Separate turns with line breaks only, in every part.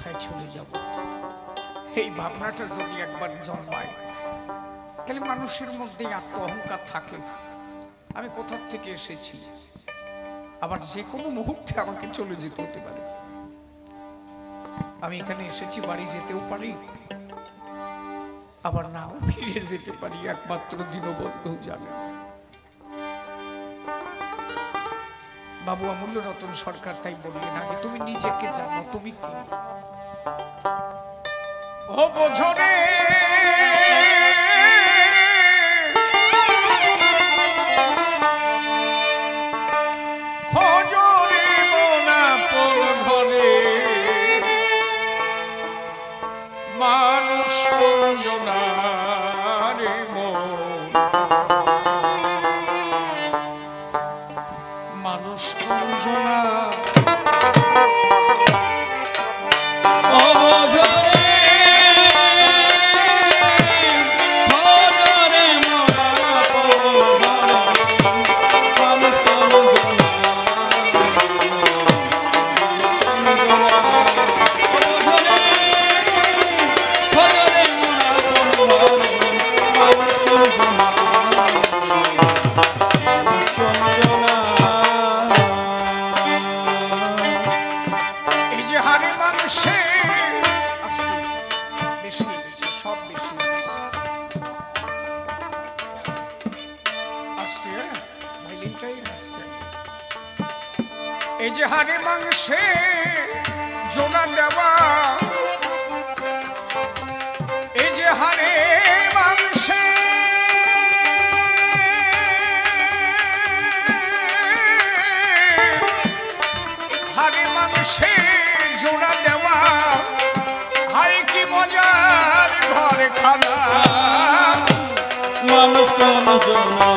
কোথায় চলে যাব, এই ভাবনাটা যদি একবার জন্মায় তাহলে মানুষের মধ্যে আত্ম অহংকার থাকে। আমি কোথা থেকে এসেছি, আবার যে কোনো মুহূর্তে আমাকে চলে যেতে হতে পারে। আমি এখানে এসেছি, বাড়ি যেতেও পারি, আবার নাও ফিরে যেতে পারি, একমাত্র দীনবন্ধু জানে। বাবু অমূল্য রতন সরকার তাই বললেন, আগে তুমি নিজেকে জানো, তুমি কি ও বোঝো রে খোঁজরে মোনা পল ঘরে মানুষ কুঞ্জনারে মন, মানুষ কুঞ্জনা এই যে হাড়ে মাংসে জোড়া দেওয়া, এই যে হাড়ে মাংসে হাড়ে মাংসে জোড়া দেওয়া, হাই কি মজার ঘর খানা মানুষ কোন জনা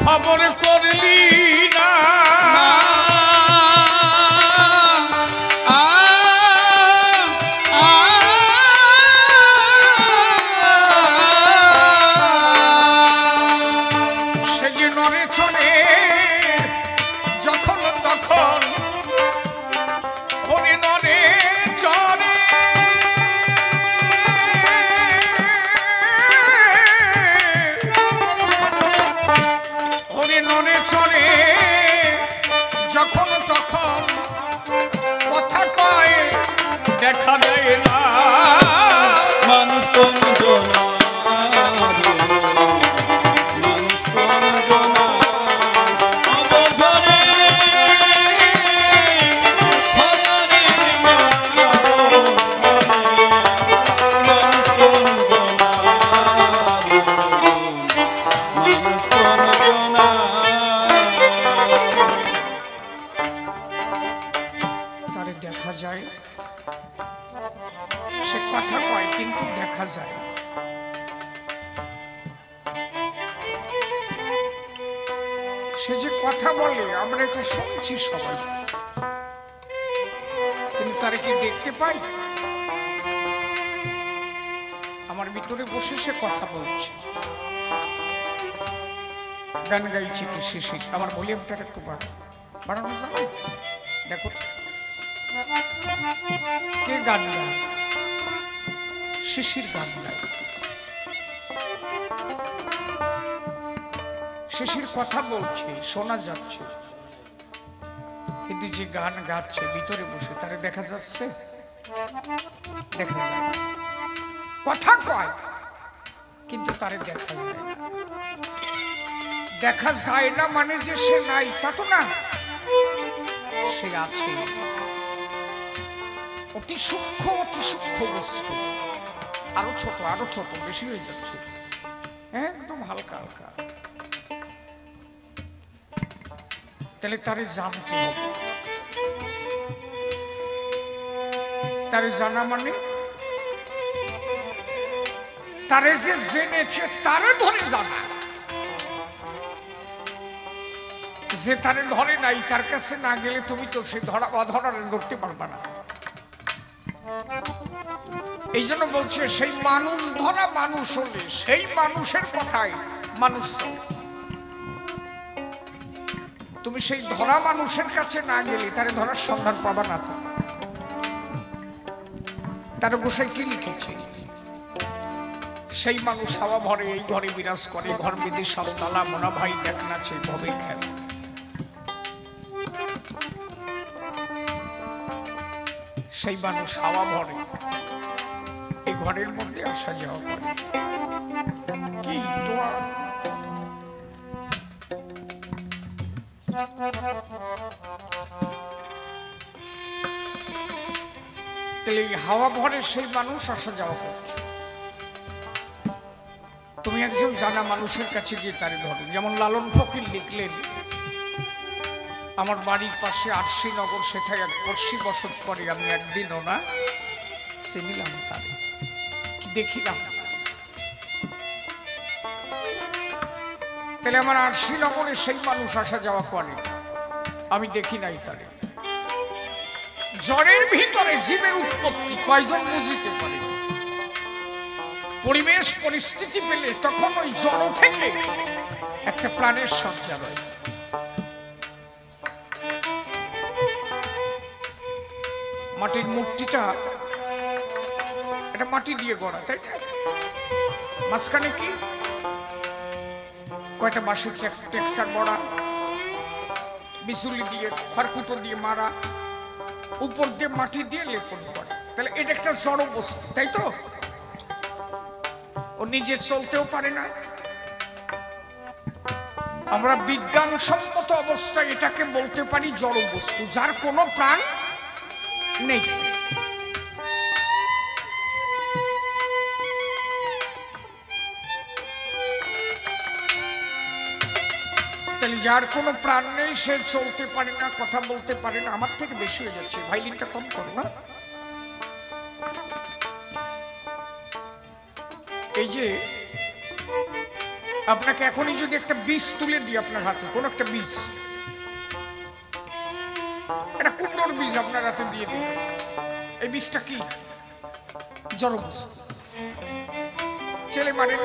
খবর করলি না, সে যে নড়ে চলে যখন তখন ওরে নড়ে চলে, নড়ে চলে যখন তখন কথা কয় দেখা দেয় না মানুষ কোন জনা দেখা যায়, সে কথা কয় কিন্তু দেখা যায়। সে যে কথা বলে আমরা একটু শুনছি সবাই, কিন্তু তারা কি দেখতে পাই? আমার ভিতরে বসে সে কথা বলছে, গান গাইছে কি শিশির, আমার ভলিউমটা একটু বাড়ানো যাবে? দেখো কে গান গায়, শিশির গান গায়, শিশির কথা বলছে শোনা যাচ্ছে, কিন্তু যে গান গাচ্ছে ভিতরে বসে তারে দেখা যাচ্ছে দেখা যায় না। কথা কয় কিন্তু তারে দেখা যায় না। দেখা যায় না মানে যে সে নাই তা তো না, সে আছে। অতি সূক্ষ্ম বস্তু, আরো ছোট, বেশি হয়ে যাচ্ছে, একদম হালকা হালকা। তাহলে তারে জানতে হবে। তারে জানা মানে তারে যে জেনেছে তারে ধরে জানা। যে তারে ধরে নাই তার কাছে না গেলে তুমি তো সে ধরা অধরা ধরতে পারবে না। এই জন্য বলছে সেই মানুষ ধরা মানুষ হলে সেই মানুষের কথাই মানুষ। তুমি সেই ধরা মানুষের কাছে না গেলে তারে ধরার সন্ধান পাবা না। তো তার গোসাই কি লিখেছে? সেই মানুষ হাওয়া ভরে এই ঘরে বিরাজ করে, ঘর বিধি সব তালা মোনা ভাই দেখ নাচে ভবে খেলা। সেই মানুষ হাওয়া ভরে এই ঘরের মধ্যে আসা যাওয়া করে। কি তাহলে হাওয়া ভরে সেই মানুষ আসা যাওয়া করছে। তুমি একজন জানা মানুষের কাছে গিয়ে তারে ধরো। যেমন লালন ফকির লিখলেন, আমার বাড়ির পাশে আরশিনগর, সেটাই এক পড়শি বসত করে, আমি একদিনও না চিনিলাম তারে, দেখিলাম। তাহলে আমার আরশিনগরে সেই মানুষ আসা যাওয়া করে, আমি দেখি নাই তারে। জড়ের ভিতরে জীবের উৎপত্তি কয়জন বুঝিতে পারে? পরিবেশ পরিস্থিতি পেলে তখন ওই জড় থেকে একটা প্রাণের সঞ্চার হয়। মাটির মূর্তিটা এটা মাটি দিয়ে গড়া, তাই না? মাঝখানে কি কয়টা বাঁশের টেক্সচার বড়া, বিচুলি দিয়ে খড়কুটো দিয়ে মারা, উপর দিয়ে মাটি দিয়ে লেপন করে। তাহলে এটা একটা জড় বস্তু, তাই তো? ও নিজে চলতেও পারে না। আমরা বিজ্ঞানসম্মত অবস্থায় এটাকে বলতে পারি জড় বস্তু, যার কোনো প্রাণ নেই। তাহলে যার কোনো প্রাণ নেই, সে চলতে পারে না, কথা বলতে পারে না। আমার থেকে বেশি হয়ে যাচ্ছে, ভাইলিনটা কম করো না। এই যে আপনাকে এখনই যদি একটা বীজ তুলে দিই আপনার হাতে, কোন একটা বীজ, এটা কুমড়োর বীজ আপনার হাতে দিয়ে দিল, এই বীজটা কি? জড় বস্তু। ছেলে মানে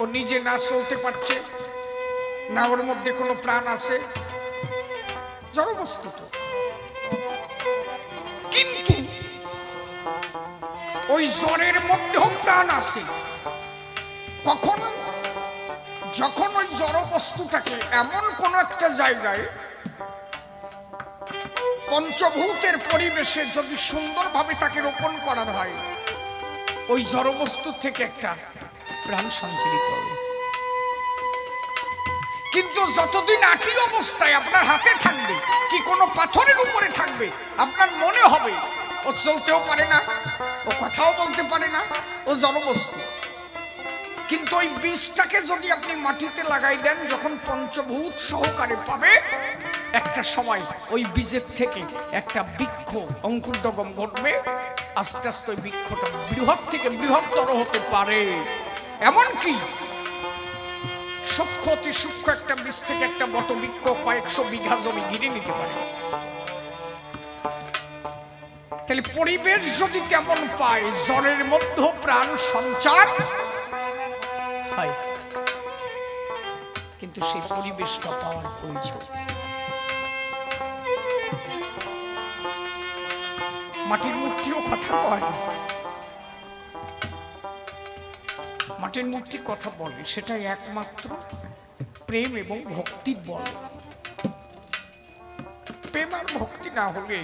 ও নিজে না চলতে পারছে না, ওর মধ্যে কোনো প্রাণ আছে, জড় বস্তু তো। কিন্তু ওই জ্বরের মধ্যেও প্রাণ আছে। কখন? যখন ওই জড় বস্তুটাকে এমন কোন একটা জায়গায় পঞ্চভূতের পরিবেশে যদি সুন্দরভাবে তাকে রোপণ করা হয়, ওই জড় বস্তু থেকে একটা প্রাণ সঞ্চারিত হবে। কিন্তু যতদিন আটি অবস্থায় আপনার হাতে থাকবে কি কোনো পাথরের উপরে থাকবে, আপনার মনে হবে ও চলতেও পারে না, ও কথাও বলতে পারে না, ও জড় বস্তু। কিন্তু ওই বীজটাকে যদি আপনি মাটিতে লাগাই দেন, যখন পঞ্চভূত সহকারে পাবে, একটা সময় ওই বীজের থেকে একটা বৃক্ষ অঙ্কুরোদ্গম ঘটবে। আস্তে আস্তে ওই বৃক্ষটা বৃহৎ থেকে বৃহত্তর হতে পারে। এমনকি সূক্ষ্ম অতি সূক্ষ্ম একটা বীজ থেকে একটা বটবৃক্ষ কয়েকশো বিঘা জমি ঘিরে নিতে পারে। তাহলে পরিবেশ যদি তেমন পায়, জড়ের মধ্যে প্রাণ সঞ্চার হয়। কিন্তু সেই পরিবেশটা পাওয়ার প্রয়োজন। মাটির মূর্তিও কথা কয়, মাটির মূর্তি কথা বলে, সেটা একমাত্র প্রেম এবং ভক্তির বল। প্রেম আর ভক্তি না হলে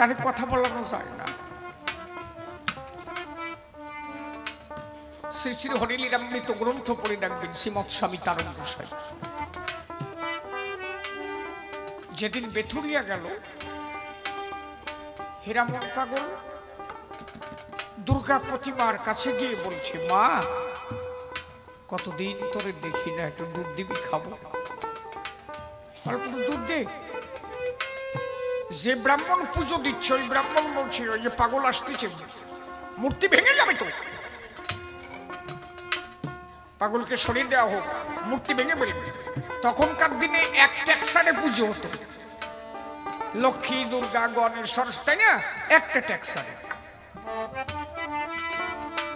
তার কথা বলানো যায় না। শ্রী শ্রী হরিলীলামৃত গ্রন্থ পড়ে ডাকবেন শ্রীমৎ স্বামী তারণ গোসাই। যেদিন বেথুরিয়া গেল, হীরামন পাগল দুর্গা প্রতিমার কাছে গিয়ে বলছে, মা কতদিন তোরে দেখি না, একটু দুধ দিবি, খাবো, অল্প দুধ দে। যে ব্রাহ্মণ পুজো দিচ্ছে ওই ব্রাহ্মণ বলছে, ওই যে পাগল আসতেছে, মূর্তি ভেঙে যাবে তো, পাগলকে সরিয়ে দেওয়া হোক, মূর্তি ভেঙে বেরোবে। তখনকার দিনে এক ট্যাক্সারে পুজো হতো, লক্ষ্মী, দুর্গা, গণেশ, সরস্বতী, তাই না? একটা ট্যাক্সারে।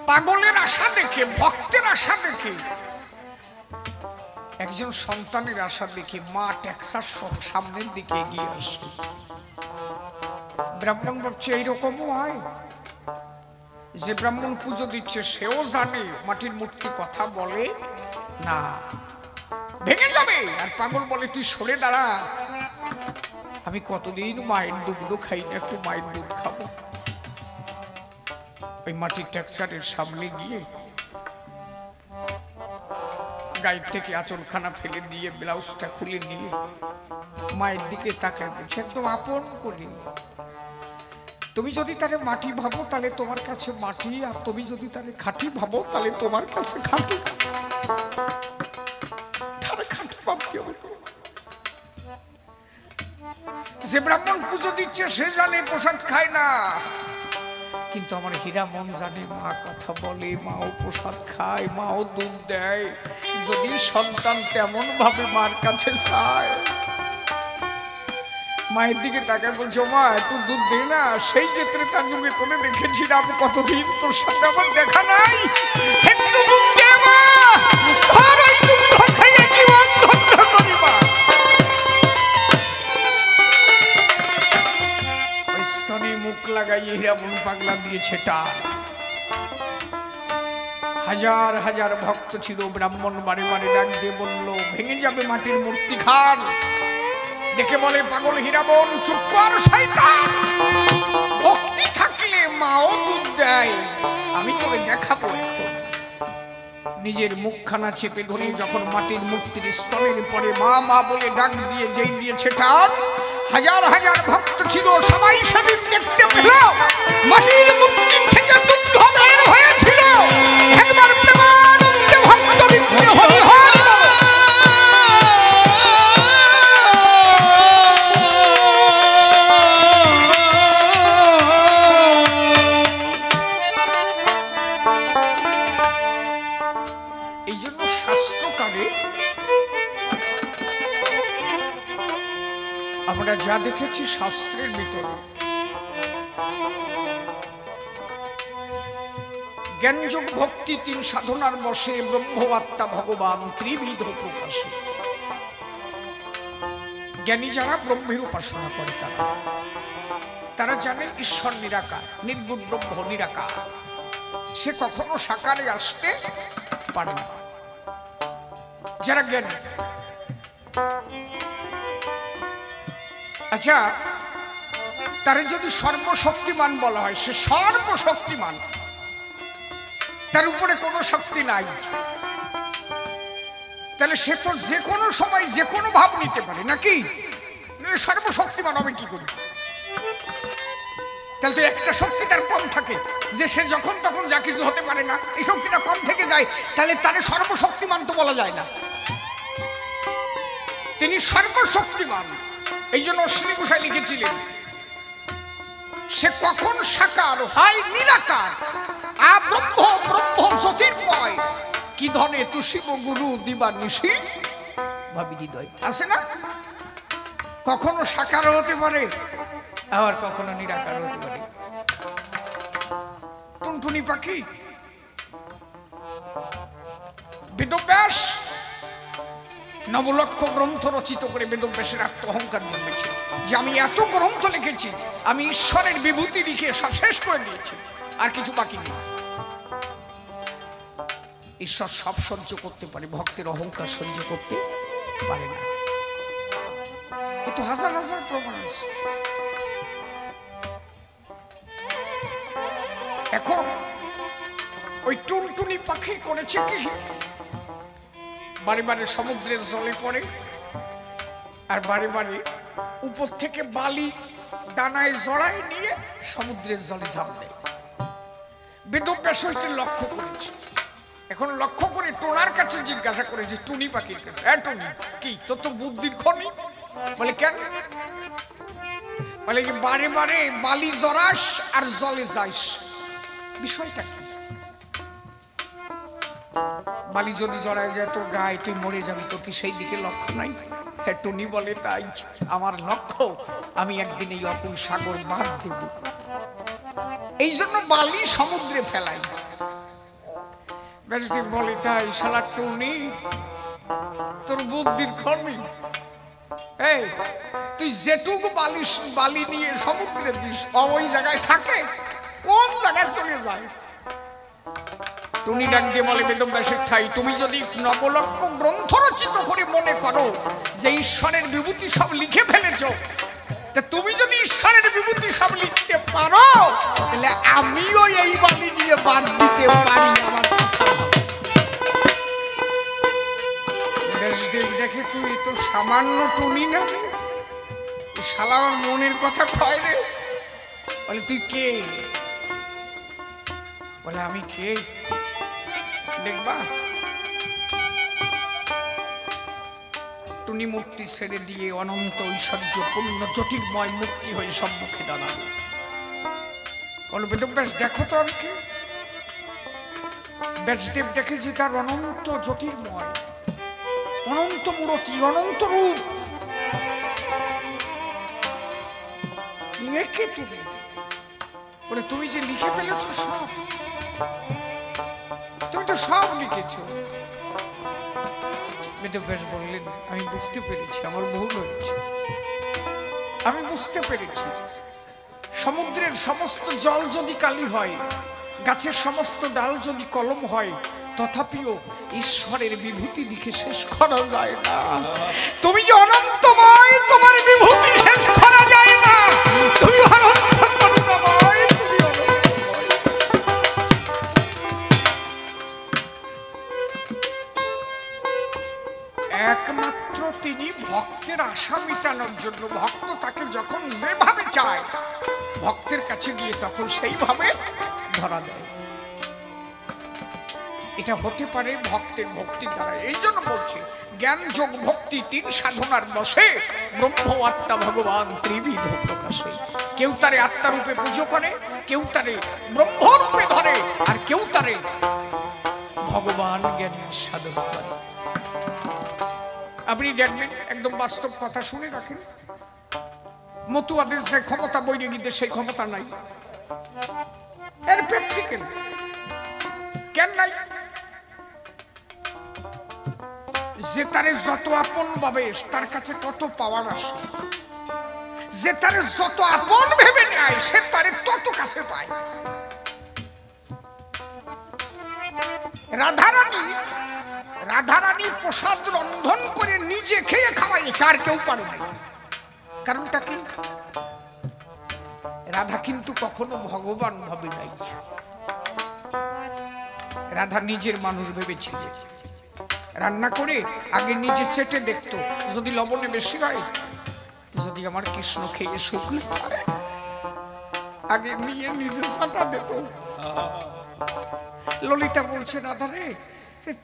পাগলের আশা দেখে, ভক্তের আশা দেখে, একজন সন্তানের আশা দেখে মা ট্যাক্সার সামনের দিকে এগিয়ে আসে। ব্রাহ্মণ ভাবছে এইরকমও হয়, যে ব্রাহ্মণ পুজো দিচ্ছে সেও জানে মাটির মূর্তি কথা বলে না, ভেঙে যাবে। আর পাগল বলে, তুই সরে দাঁড়া, আমি কতদিন মায়ের দুগ্ধ খাই না, একটু মায়ের দুধ খাবো। ওই মাটির ট্যাক্সারের সামনে গিয়ে গায়ের থেকে আঁচলখানা ফেলে দিয়ে ব্লাউজটা খুলে নিয়ে মায়ের দিকে তাকায় বলছে একদম আপন করে, তুমি যদি তারে মাটি ভাবো তাহলে তোমার কাছে মাটি, আর তুমি যদি তারে খাঁটি ভাবো তাহলে তোমার কাছে খাঁটি। তারে খাঁটি ভাবতে হবে। যে ব্রাহ্মণ পুজো দিচ্ছে সে জানে প্রসাদ খায় না, কিন্তু আমার হীরামন জানে মা কথা বলে, মাও প্রসাদ খায়, মাও দুধ দেয়। যদি সন্তান তেমন ভাবে মার কাছে চায়, মায়ের দিকে তাকায় বলছো, মা একটু দুধ দে না, সেই ক্ষেত্রে তার যুগে তোলে দেখেছিলাম, কতদিন তোর সাথে আমার দেখা নাই, একটু দুধ দে মা, তোর ওই দুধ খাইয়ে জীবন ধন্য করি মা। ওই স্তনে মুখ লাগাইয়ে হীরামন পাগলা দিয়েছে টান। হাজার হাজার ভক্ত ছিল, ব্রাহ্মণ বারে বারে ডাক দিয়ে বলল, ভেঙে যাবে মাটির মূর্তি খান। দেখে বলে পাগল, হীরামন চুপ কর শয়তান, ভক্তি থাকলে মাও দুধ দেয়, আমি তোকে দেখাবো এখন। নিজের মুখখানা চেপে ধরে যখন মাটির মূর্তির স্তনের পরে মা মা বলে ডাক দিয়ে যেই দিয়েছে টান, হাজার হাজার ভক্ত ছিল, সবাই সেদিন দেখতে পেল মাটির মূর্তি থেকে দুগ্ধ বের হয়েছিল। একবার প্রেমানন্দে ভক্ত বিক্রি হল। এই জন্য শাস্ত্রকারে আমরা যা দেখেছি শাস্ত্রের ভিতরে, জ্ঞানযোগ ভক্তি তিন সাধনার বসে, ব্রহ্ম আত্মা ভগবান ত্রিবিধ প্রকাশে। জ্ঞানী যারা ব্রহ্মের উপাসনা করে, তারা জানে ঈশ্বর নিরাকার, নির্গুণ ব্রহ্ম নিরাকার, সে কখনো সাকারে আসতে পারে না। যারা জ্ঞানী, আচ্ছা তারে যদি সর্বশক্তিমান বলা হয়, সে সর্বশক্তিমান, তার উপরে কোনো শক্তি নাই, তাহলে সে তো যে কোনো সময় যে কোনো ভাব নিতে পারে নাকি? সর্বশক্তিমান হবে কি করে? তাহলে তো একটা শক্তি তার কম থাকে, যে সে যখন তখন যা কিছু হতে পারে না, এই শক্তিটা কম থেকে যায়, তাহলে তারে সর্বশক্তিমান তো বলা যায় না। তিনি সর্বশক্তিমান। এই জন্য অশ্বিনী গোসাই লিখেছিলেন, সে কখন সাকার হয় নিরাকার, ব্রহ্ম ব্রহ্ম জ্যোতির্ময়, কি ধনে তু শিব গুরু দিবা নিশি ভাবি হৃদয়। আছে না? কখনো সাকার হতে পারে, আবার কখনো নিরাকার হতে পারে। টুনটুনি পাখি বেদব্যাস নবলক্ষ গ্রন্থ রচিত করে বেদব্যাসের আত্ম অহংকার জন্মেছে, যে আমি এত গ্রন্থ লিখেছি, আমি ঈশ্বরের বিভূতি লিখে সব শেষ করে দিয়েছি, আর কিছু বাকি নেই। ঈশ্বর সব সহ্য করতে পারে, ভক্তের অহংকার সহ্য করতে পারে না। এ তো হাজার হাজার প্রমাণ আছে। এখন ওই টুনটুনি পাখি করেছে কি, বারে বারে সমুদ্রের জলে পড়ে আর বারে বারে উপর থেকে বালি ডানায় জড়ায় নিয়ে সমুদ্রের জলে ঝাঁপ দেয়। বেদব্যাস হইতে লক্ষ্য করেছে। এখন লক্ষ্য করে টোনার কাছে জিজ্ঞাসা করেছে, টুনি পাখির কাছে, হ্যাঁ টুনি, কি তোর তো বুদ্ধির খনি? বলে কেন? বলে যে বারে বারে বালি জড়াস আর জলে যাইস, বিষয়টা কি? বালি যদি জড়ায় যায় তোর গায়ে, তুই মরে যাবি, তোর কি সেই দিকে লক্ষ্য নাই? হ্যাঁ টুনি বলে, তাই আমার লক্ষ্য, আমি একদিন এই অকুল সাগর বাদ দেব, এই জন্য বালি সমুদ্রে ফেলাই। ব্যাসদেব বলে, তাই শালা টুনি, তোর বুদ্ধির খনি? এই তুই যেটুকু বালি নিয়ে সমুদ্রে দিস, ওই জায়গায় থাকে, কোন জায়গায় চলে যায়? টুনি ডাক দিয়ে বলে, বেদব্যাসের ঠাই, তুমি যদি নবলক্ষ গ্রন্থ রচিত করে মনে করো যে ঈশ্বরের বিভূতি সব লিখে ফেলেছ, তা তুমি যদি ঈশ্বরের বিভূতি সব লিখতে পারো, তাহলে আমিও এই বালি নিয়ে বাদ দিতে পারি। আমার ব্যাসদেব দেখে, তুই তো সামান্য টুনি না, শালা আমার মনের কথা কয় রে। বলে, তুই কে? বলে, আমি কে দেখবা? টুনি মূর্তি ছেড়ে দিয়ে অনন্ত ঐশ্বর্যপূর্ণ জ্যোতির্ময় মূর্তি হয়ে সম্মুখে দাঁড়াল। বলো, বেদব্যাস দেখো তো আমি কে? ব্যাসদেব দেখে যে তার অনন্ত জ্যোতির্ময়, অনন্ত মূর্তি, অনন্ত রূপ। কে তুমি? বলে, তুমি যে লিখে ফেলেছ সব, তুমি তো সব লিখেছ। বেদব্যাস বললেন, আমি বুঝতে পেরেছি, আমার ভুল হয়েছে, আমি বুঝতে পেরেছি। সমুদ্রের সমস্ত জল যদি কালি হয়, গাছের সমস্ত ডাল যদি কলম হয়, তথাপিও ঈশ্বরের বিভূতি লিখে শেষ করা যায় না। তুমি যে অনন্তময়, তোমার বিভূতি শেষ করা যায় না। তুমি অনন্ত করুণাময়, তুমি অনন্তময়। একমাত্র তিনি ভক্তের আশা মেটানোর জন্য, ভক্ত তাকে যখন যেভাবে চায়, ভক্তের কাছে গিয়ে তখন সেইভাবে ধরা দেয়। এটা হতে পারে ভক্তের ভক্তির দ্বারা। এই জন্য বলছি, জ্ঞান যোগ ভক্তি তিন সাধনার বসে, ব্রহ্ম আত্মা ভগবান ত্রিবিধ প্রকাশে। কেউ তারে আত্মারূপে পুজো করে, কেউ তারে ব্রহ্মরূপে ধরে, আর কেউ তারে ভগবান জ্ঞানের সাধন করে। আপনি দেখবেন, একদম বাস্তব কথা শুনে রাখেন, মতুয়াদের যে ক্ষমতা, বৈরাগীদের সেই ক্ষমতা নাই। এর প্র্যাকটিক্যাল কেন নাই? যে তারে যত আপন ভাবে, তার কাছে তত পাওয়ার আসে। যে তারে যত আপন ভেবে নেয়, সে তারে তত কাছে পায়। রাধারানী প্রসাদ রন্ধন করে নিজে খেয়ে খাওয়াইছে, আর কেউ পারে না। কারণটা কি? রাধা কিন্তু কখনো ভগবান ভাবে নাই। রাধা নিজের মানুষ ভেবেছিল। রান্না করে আগে নিজে চেটে দেখতো, যদি লবণে বেশি হয়, যদি আমার কৃষ্ণ খেয়ে শুকনো হয়, আগে নিয়ে নিজে সাঁটা দিত। ললিতা বলছে, রাধা রে,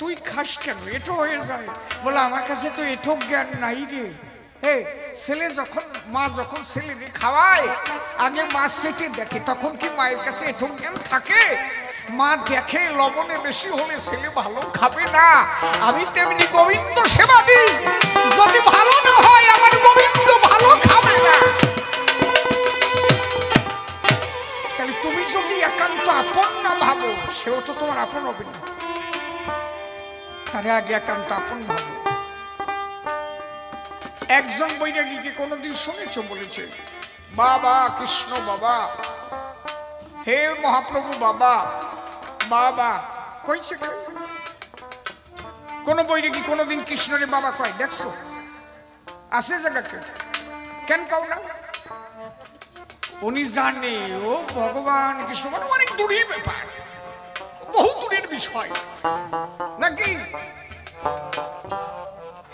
তুই খাস কেন? এটো হয়ে যায়। বলে, আমার কাছে তো এটো জ্ঞান নাই রে। ছেলে যখন, মা যখন ছেলে খাওয়ায়, আগে মা চেটে দেখে, তখন কি মায়ের কাছে এটো জ্ঞান থাকে? মা দেখে লবণে বেশি হলে ছেলে ভালো খাবে না। আমি তেমনি গোবিন্দ সেবা দিই, যদি ভালো না হয় আমার গোবিন্দ ভালো খাবে না। তাহলে তুমি যদি একান্ত আপন না ভাবো, সেও তো তোমার আপন হবে না। তারে আগে একান্ত আপন ভাবো। একজন বৈরাগীকে কোনদিন শুনেছ বলেছে, বাবা কৃষ্ণ বাবা, হে মহাপ্রভু বাবা, বাবা কইছে? কোন বৈরাগী কোনদিন কৃষ্ণরে বাবা কয় দেখছো? আছে জায়গাকে? কেন কাউ না? উনি জানে ও ভগবান কৃষ্ণ অনেক দূরের ব্যাপার, বহু দূরের বিষয় নাকি।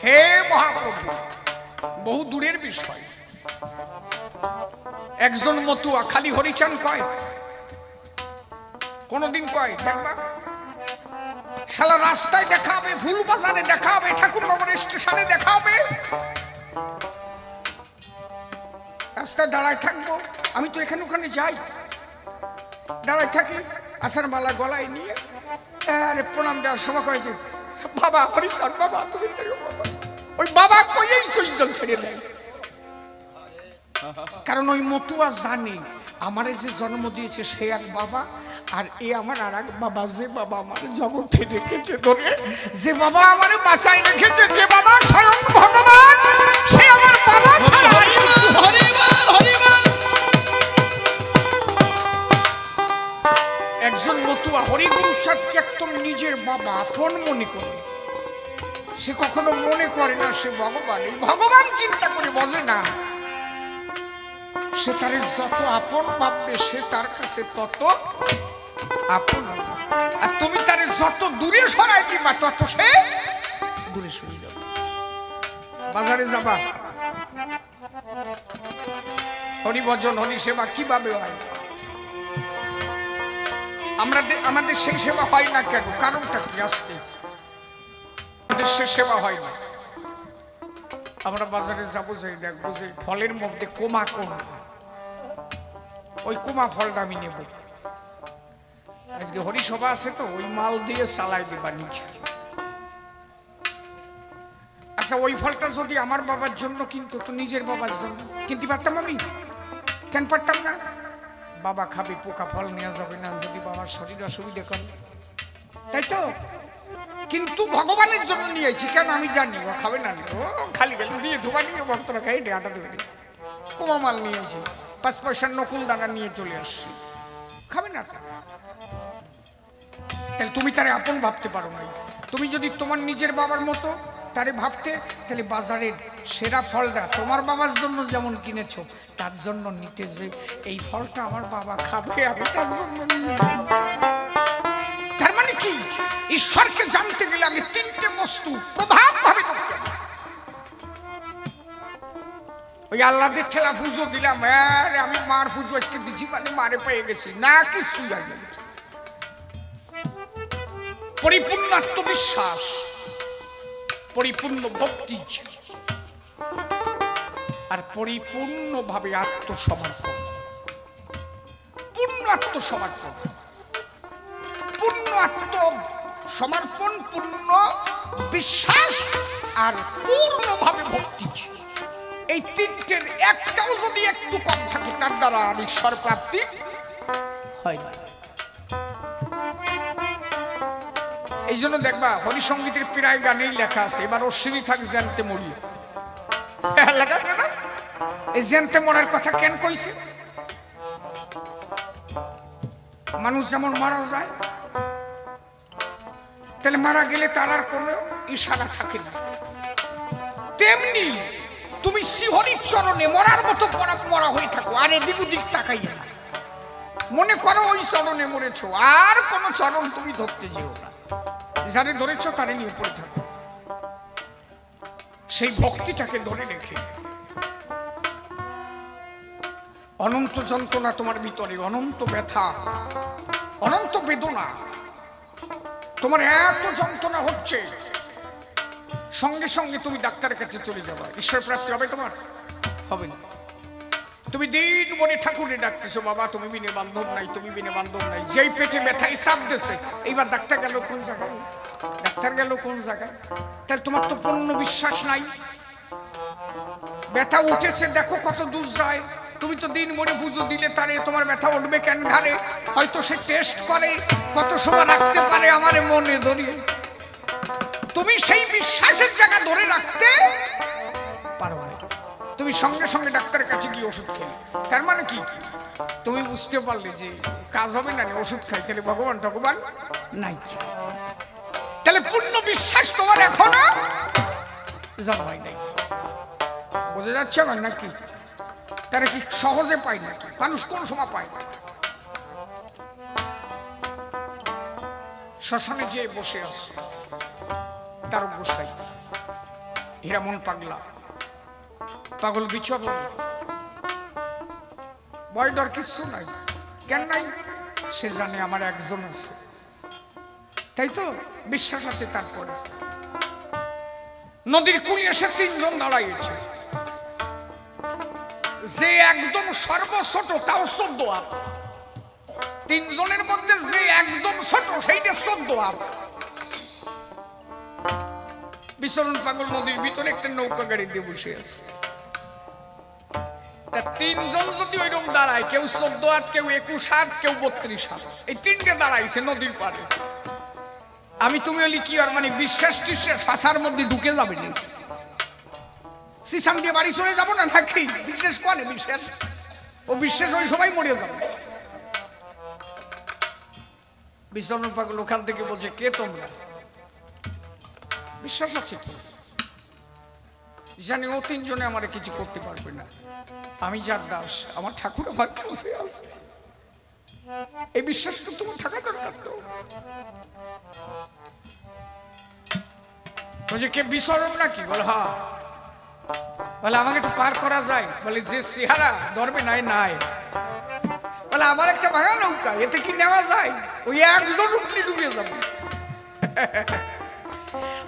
হে মহাপ্রভু, বহু দূরের বিষয়। একজন মতুয়া খালি হরিচান কয়, কোনদিন কয় দেখবা শালা রাস্তায় দেখা হবে, ফুল বাজারে দেখা হবে, ঠাকুরনগর স্টেশনে দেখা হবে, রাস্তায় দাঁড়ায় থাকবো। আমি তো এখানে ওখানে যাই, দাঁড়ায় থাকি, আসার মালা গলায় নিয়ে আরে প্রণাম দেওয়ার সময় কয়েছে বাবা হরিচান বাবা তুমি ওই বাবা কইয়েই চৈজল ছেড়ে দেয়। কারণ ওই মতুয়া জানে আমারে যে জন্ম দিয়েছে সে এক বাবা, আর এ আমার আর এক বাবা, যে বাবা আমার জগতে রেখেছে ধরে, যে বাবা আমার বাঁচায় রেখেছে, যে বাবা স্বয়ং ভগবান, সে আমার বাবা ছাড়া। একজন মতুয়া হরিগুরু চাঁদকে একদম নিজের বাবা আপন মনে করে। সে কখনো মনে করে না সে ভগবান, এই ভগবান চিন্তা করে বোঝে না। সে তার যত আপন ভাববে সে তার কাছে তত আপন, আর তুমি তার যত দূরে সরাই দিবা তত সে দূরে সরে যাবে। বাজারে যাবা, হরিভজন হরি সেবা কিভাবে হয়? আমাদের সেই সেবা হয় না কেন? কারণটা কি? আসতে আমাদের সে সেবা হয় না। আমরা বাজারে যাবো, যে দেখবো যে ফলের মধ্যে কোমা কোমা, ওই কোমা ফলটা আমি নেব। আজকে হরিসভা আছে তো ওই মাল দিয়ে চালাই দেবা নিচে। আচ্ছা ওই ফলটা যদি আমার বাবার জন্য কিন্তু, তো নিজের বাবার জন্য কিনতে পারতাম আমি? কেন পারতাম না? বাবা খাবে, পোকা ফল নেওয়া যাবে না যদি বাবার শরীর অসুবিধা করে, তাই তো? কিন্তু ভগবানের জন্য নিয়েছি, কেন? আমি জানি ও খাবে না, ও খালি গেল দিয়ে ধোবা নিয়ে ভক্তরা খাই আটা দেবে, কোমা মাল নিয়েছি, 5 পয়সার নকুল দানা নিয়ে চলে আসছি, খাবে না। তাহলে তুমি তারে আপন ভাবতে পারো না। তুমি যদি তোমার নিজের বাবার মতো তারে ভাবতে, তাহলে বাজারের সেরা ফলটা তোমার বাবার জন্য যেমন কিনেছো তার জন্য নিতে, যে এই ফলটা আমার বাবা খাবে আমি তার জন্য। তার মানে কি? ঈশ্বরকে জানতে গেলে আগে 3টে বস্তু প্রধান ভাবে করতে হবে। ওই আল্লাহদের ঠেলা পুজো দিলাম, আমি মার পুজো আজকে দিচ্ছি মানে মারে পেয়ে গেছি না, কিছু জানি। পরিপূর্ণ আত্মবিশ্বাস, পরিপূর্ণ ভক্তি, আর পরিপূর্ণভাবে আত্মসমর্পণ। পূর্ণ আত্মসমর্পণ, পূর্ণ আত্মসমর্পণ, পূর্ণ বিশ্বাস আর পূর্ণভাবে ভক্তি। এই 3টের একটাও যদি একটু কম থাকে তার দ্বারা আর ঈশ্বর প্রাপ্তি হয় না। এই জন্য দেখবা হরিসঙ্গীতের প্রায় গানেই লেখা আছে এবার অশ্বিনী থাক জানতে মরি, লেখা আছে না? এই জানতে মরার কথা কেন কইছে? মানুষ যেমন মারা যায়, তাহলে মারা গেলে তার আর কোনো ইশারা থাকে না, তেমনি তুমি শ্রীহরির চরণে মরার মতো মরা হয়ে থাকো, আর এদিক ওদিক তাকাই না, মনে করো ওই চরণে মরেছো, আর কোন চরণ তুমি ধরতে যেও না, যারে ধরেছো তারে নিয়ে পড়ে থাকো। সেই ভক্তিটাকে ধরে রেখে অনন্ত যন্ত্রণা তোমার ভিতরে, অনন্ত ব্যথা, অনন্ত বেদনা, তোমার এত যন্ত্রণা হচ্ছে, সঙ্গে সঙ্গে তুমি ডাক্তারের কাছে চলে যাবা, ঈশ্বর প্রাপ্তি হবে? তোমার হবে না। তুমি দিন মনে ঠাকুরে ডাকতেছো, বাবা তুমি বিনে বান্ধব নাই, তুমি বিনে বান্ধব নাই, যেই পেটে ব্যথায় চাপ দিছে, এইবার ডাক্তার গেল কোন জায়গায়, ডাক্তার গেল কোন জায়গায়? তাহলে তোমার তো পূর্ণ বিশ্বাস নাই। ব্যথা উঠেছে দেখো কত দূর যায়, তুমি তো দিন মনে পুজো দিলে তারে তোমার ব্যথা উঠবে কেন ঘাড়ে? হয়তো সে টেস্ট করে কত সময় রাখতে পারে আমারে মনে ধরিয়ে, তুমি সেই বিশ্বাসের জায়গা ধরে রাখতে পারো না, তুমি সঙ্গে সঙ্গে ডাক্তারের কাছে গিয়ে ওষুধ খেলে। তার মানে কি? তুমি বুঝতে পারলে যে কাজ হবে না, ওষুধ খাই, তাহলে ভগবান ভগবান নাই। তাহলে পূর্ণ বিশ্বাস তোমার এখনো জন্মায় নাই, বোঝা যাচ্ছে আমার নাকি? তারা কি সহজে পায় না? মানুষ কোন সময় পায় না? শ্মশানে যে বসে আছে তার গোসাই হীরামন পাগলা, পাগল বিচরণ, ভয় ডর কিচ্ছু নাই। কেন নাই? সে জানে আমার একজন আছে, তাই তো বিশ্বাস আছে। তারপরে নদীর কূলে এসে তিনজন দাঁড়াইছে। যে একদম সর্বছোট তাও 14 হাত, তিনজনের মধ্যে যে একদম ছোট সেইটা 14 হাত। বিচরণ পাগল নদীর ভিতরে একটা নৌকা গাড়ি দিয়ে বসে আছে। তা তিনজন যদি ওইরকম দাঁড়ায়, কেউ 14 হাত, কেউ 21 হাত, কেউ 32 হাত, এই তিনটে দাঁড়াইছে নদীর পাড়ে। আমি তুমি হলি কি আর মানে বিশ্বাস টিশ্বাস ফাঁসার মধ্যে ঢুকে যাবে না, সিসান দিয়ে বাড়ি চলে যাবো না নাকি? বিশ্বাস করে বিশ্বাস, ও বিশ্বাস ওই সবাই মরে যাবে। বিচরণ পাগল ওখান থেকে বলছে, কে তোমরা? বিশ্বাস আছে কি? জানি ও তিনজনে আমার কিছু করতে পারবে না। আমি যার দাস, আমার ঠাকুর আমার কাছে আছে, এই বিশ্বাসটা তোমার থাকা দরকার। তো বলছে, কে বিচরণ নাকি? বলে হ্যাঁ। বলে আমাকে একটু পার করা যায়? বলে যে চেহারা ধরবে নাই নাই। বলে আমার একটা ভাঙা নৌকা, এতে কি নেওয়া যায়? ওই একজন উঠলে ডুবে যাবে।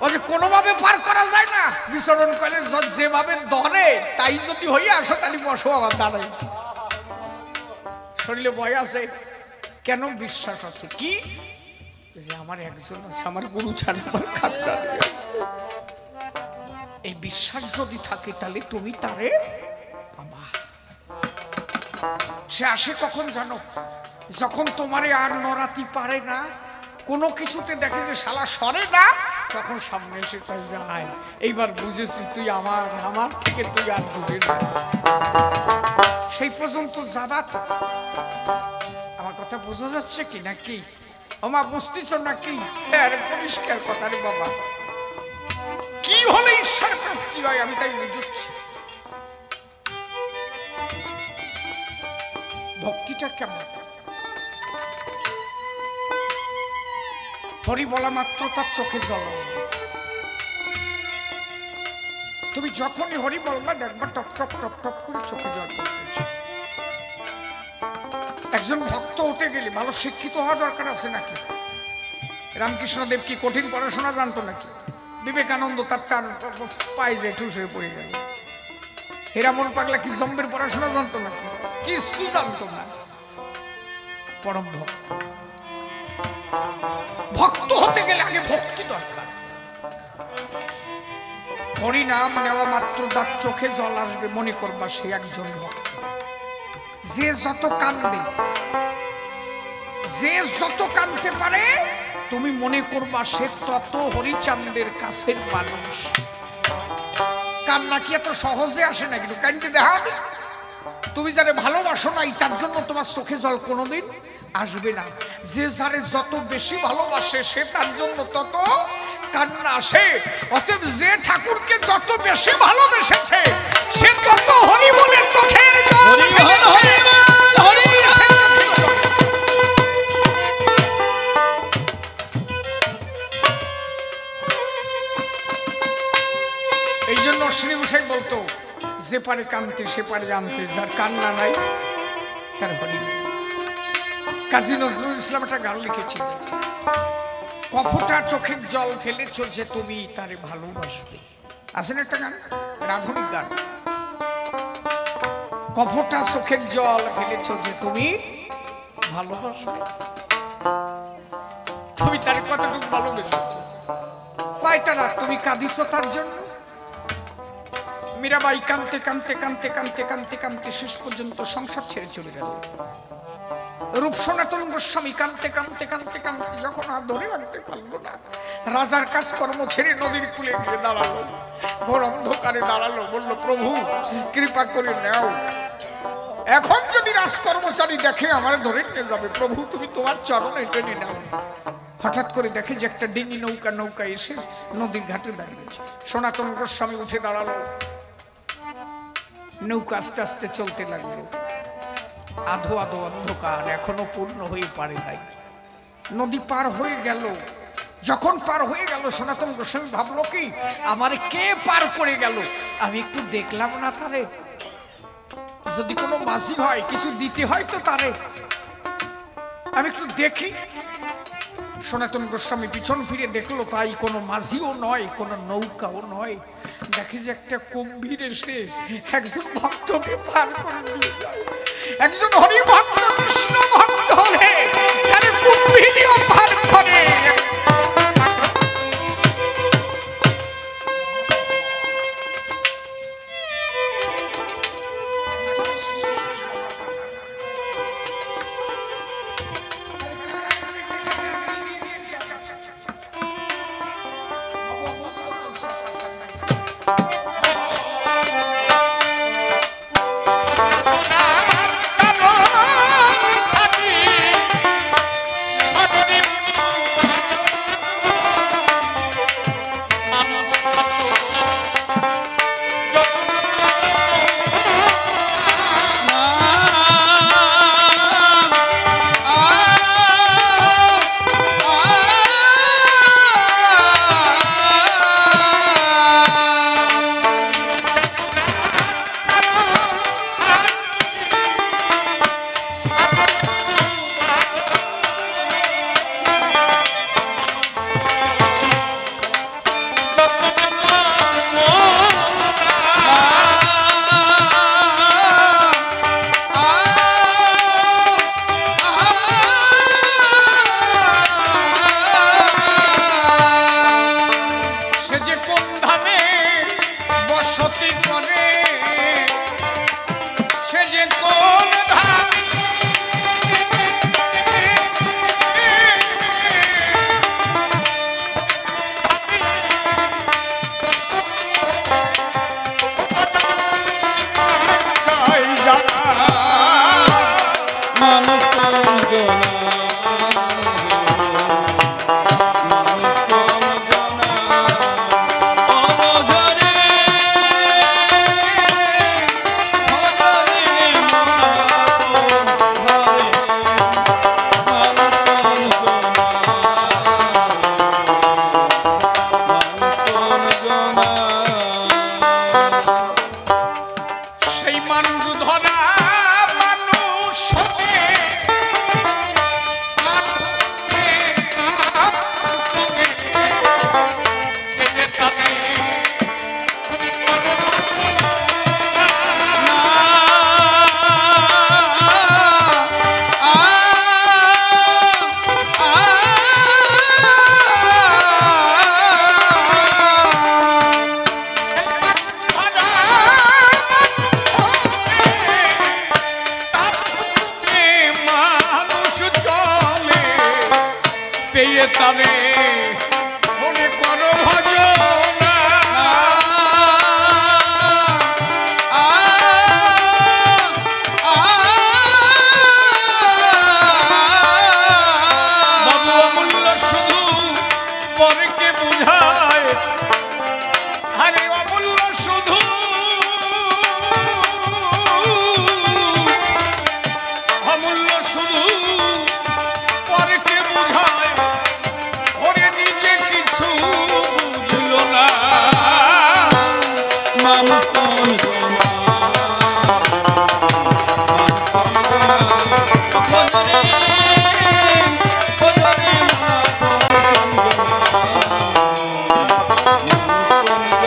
বলছে কোনোভাবে পার করা যায় না? বিচরণ করে যেভাবে ধরে তাই যদি হইয়া আসো তাহলে বসো আমার দাঁড়াই। শরীরে ভয় আছে, কেন? বিশ্বাস আছে কি যে আমার একজন আছে, আমার গুরু ছাড়া আমার খাটটা আছে। এই বিশ্বাস যদি থাকে তাহলে তুমি তারে বাবা। সে আসে কখন জানো? যখন তোমারে আর নড়াতে পারে না, কোনো কিছুতে দেখে যে শালা সরে না, তখন সামনে এসে কয় যায় এইবার বুঝেছি তুই আমার, আমার থেকে তুই আর দূরে না। সেই পর্যন্ত যাবা তো। আমার কথা বোঝা যাচ্ছে কি নাকি? আমার বুঝতেছ নাকি? পরিষ্কার কথা রে বাবা। কি হলে ঈশ্বর প্রাপ্তি হয় আমি তাই বুঝছি। ভক্তিটা কেমন? হরি বলা মাত্র তার চোখে জল। তুমি যখনই হরি বলবা দেখবা টপ টপ টপ টপ করে চোখে জল পড়ছে। একজন ভক্ত হতে গেলে ভালো শিক্ষিত হওয়া দরকার আছে নাকি? রামকৃষ্ণ দেব কি কঠিন পড়াশোনা জানতো নাকি? বিবেকানন্দ তার 4 পায়ে যে ঠুসে পড়ে গেল। হীরামন পাগলা কি জম্বের পড়াশোনা জানতো নাকি? কিছু জানতো না। পরম ভক্ত। ভক্ত হতে গেলে আগে ভক্তি দরকার। হরি নাম নেওয়া মাত্র তার চোখে জল আসবে, মনে করবা সে একজন ভক্ত। যে যত কান্দে, যে যত কাঁদতে পারে, তুমি মনে করবা সে তত হরিচাঁদের কাছের মানুষ। কান্না কি এত সহজে আসে না? কিন্তু কান্দতে দেখা হবে। তুমি যারে ভালোবাসো নাই তার জন্য তোমার চোখে জল কোনোদিন আসবে না। যে যারে যত বেশি ভালোবাসে সে তার জন্য তত কান্না আসে। অতএব যে ঠাকুরকে যত বেশি ভালোবেসেছে সে তত হরি বলে চোখের জল। এই জন্য শ্রী গোসাই বলতো, যে পারে কাঁদতে সে পারে জানতে, যার কান্না নাই তার হরি নাই। কাজী নজরুল ইসলাম একটা গান লিখেছিল, কপটা চোখের জল ফেলেছ যে তুমি তারে ভালোবাসবে। আসেন একটা গান, আধুনিক গান। কপটা চোখের জল ফেলেছ যে তুমি ভালোবাসবে। তুমি তার কতটুকু ভালোবেসেছ? কয়টা রাত তুমি কাঁদিস তার জন্য? মীরাবাই কাঁদতে কাঁদতে কাঁদতে কাঁদতে কাঁদতে কাঁদতে শেষ পর্যন্ত সংসার ছেড়ে চলে গেল। রূপ সনাতন গোস্বামী কাঁদতে কাঁদতে কাঁদতে কাঁদতে যখন আর ধরে রাখতে পারলো না, রাজার কাজকর্ম ছেড়ে নদীর কূলে গিয়ে দাঁড়ালো, ঘোর অন্ধকারে দাঁড়ালো, বলল প্রভু কৃপা করে নাও, এখন যদি রাজকর্মচারী দেখে আমার ধরে নিয়ে যাবে, প্রভু তুমি তোমার চরণে টেনে নাও। হঠাৎ করে দেখে যে একটা ডিঙি নৌকা এসে নদীর ঘাটে দাঁড়িয়েছে। সনাতন গোস্বামী উঠে দাঁড়ালো, নৌকা আস্তে আস্তে চলতে লাগলো। আধো আধো অন্ধকার, এখনো পূর্ণ হয়ে পারে নাই। নদী পার হয়ে গেল। যখন পার হয়ে গেল, সনাতন গোস্বামী ভাবলো কি, আমার কে পার করে গেল, আমি একটু দেখলাম না তারে, যদি কোনো মাঝি হয় কিছু দিতে হয় তো তারে, আমি একটু দেখি। সনাতন গোস্বামী পিছন ফিরে দেখলো, তাই কোনো মাঝিও নয়, কোনো নৌকাও নয়। দেখে যে একটা কুম্ভীর এসে একজন ভক্তকে পার করে নিয়ে যায়। একজন হরি ভক্ত, কৃষ্ণ ভক্ত হলে তারে কুম্ভীরও পার করে।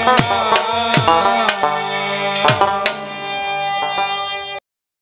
Thank you.